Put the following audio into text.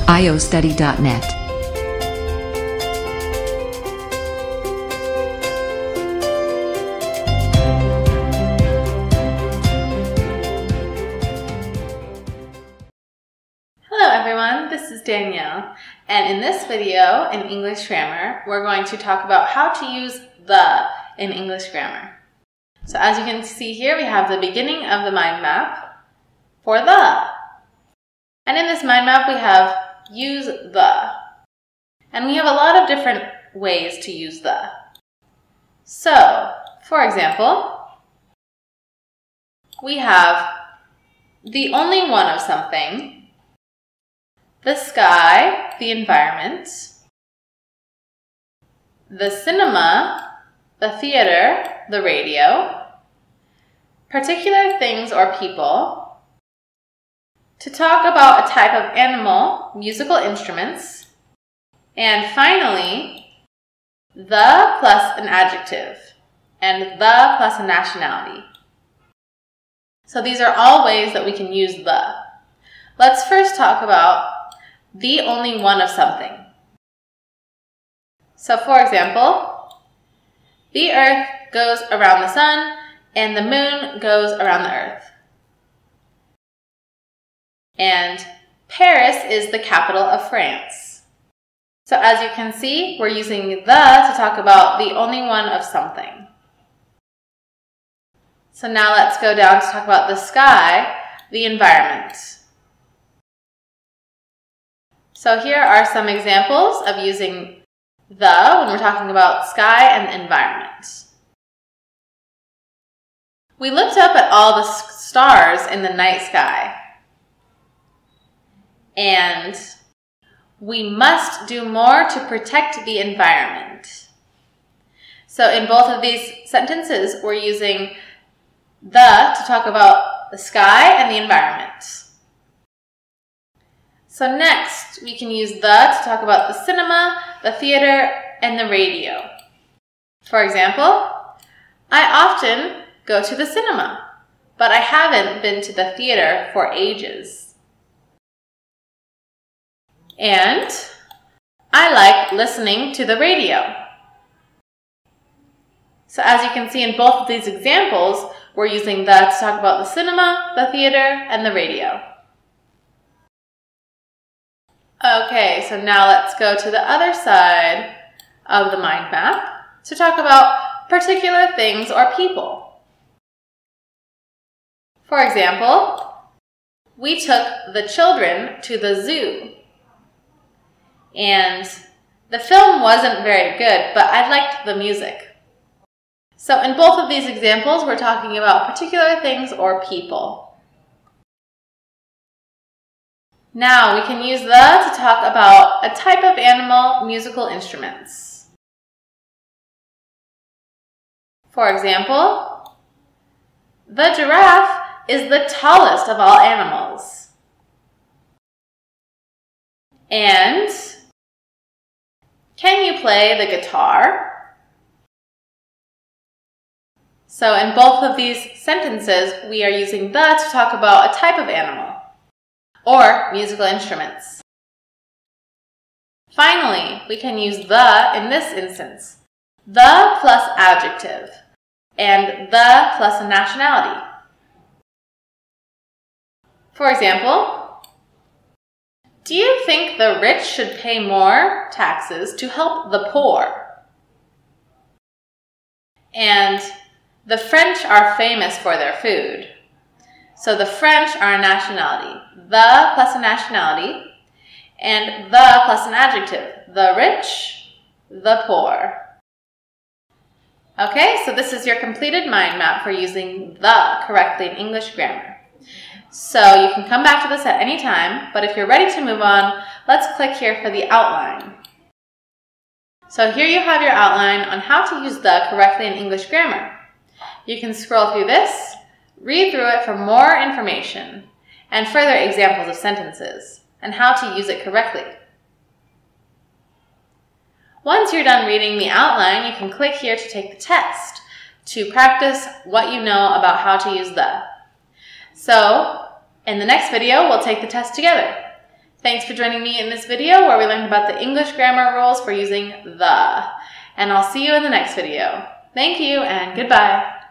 iostudy.net. Hello everyone, this is Danielle, and in this video in English grammar, we're going to talk about how to use the in English grammar. So as you can see here, we have the beginning of the mind map for the. And in this mind map, we have use the. And we have a lot of different ways to use the. So, for example, we have the only one of something, the sky, the environment, the cinema, the theater, the radio, particular things or people, to talk about a type of animal, musical instruments, and finally, the plus an adjective, and the plus a nationality. So these are all ways that we can use the. Let's first talk about the only one of something. So for example, the earth goes around the sun and the moon goes around the earth. And Paris is the capital of France. So as you can see, we're using the to talk about the only one of something. So now let's go down to talk about the sky, the environment. So here are some examples of using the when we're talking about sky and the environment. We looked up at all the stars in the night sky. And we must do more to protect the environment. So in both of these sentences, we're using the to talk about the sky and the environment. So next, we can use the to talk about the cinema, the theater, and the radio. For example, I often go to the cinema, but I haven't been to the theater for ages. And I like listening to the radio. So as you can see in both of these examples, we're using the to talk about the cinema, the theater, and the radio. Okay, so now let's go to the other side of the mind map to talk about particular things or people. For example, we took the children to the zoo. And the film wasn't very good, but I liked the music. So in both of these examples, we're talking about particular things or people. Now we can use the to talk about a type of animal, musical instruments. For example, the giraffe is the tallest of all animals. And can you play the guitar? So in both of these sentences, we are using the to talk about a type of animal or musical instruments. Finally, we can use the in this instance, the plus adjective, and the plus a nationality. For example, do you think the rich should pay more taxes to help the poor? And the French are famous for their food. So the French are a nationality, the plus a nationality, and the plus an adjective, the rich, the poor. Okay, so this is your completed mind map for using the correctly in English grammar. So you can come back to this at any time, but if you're ready to move on, let's click here for the outline. So here you have your outline on how to use the correctly in English grammar. You can scroll through this, read through it for more information and further examples of sentences and how to use it correctly. Once you're done reading the outline, you can click here to take the test to practice what you know about how to use the. So, in the next video, we'll take the test together. Thanks for joining me in this video where we learned about the English grammar rules for using the. And I'll see you in the next video. Thank you and goodbye.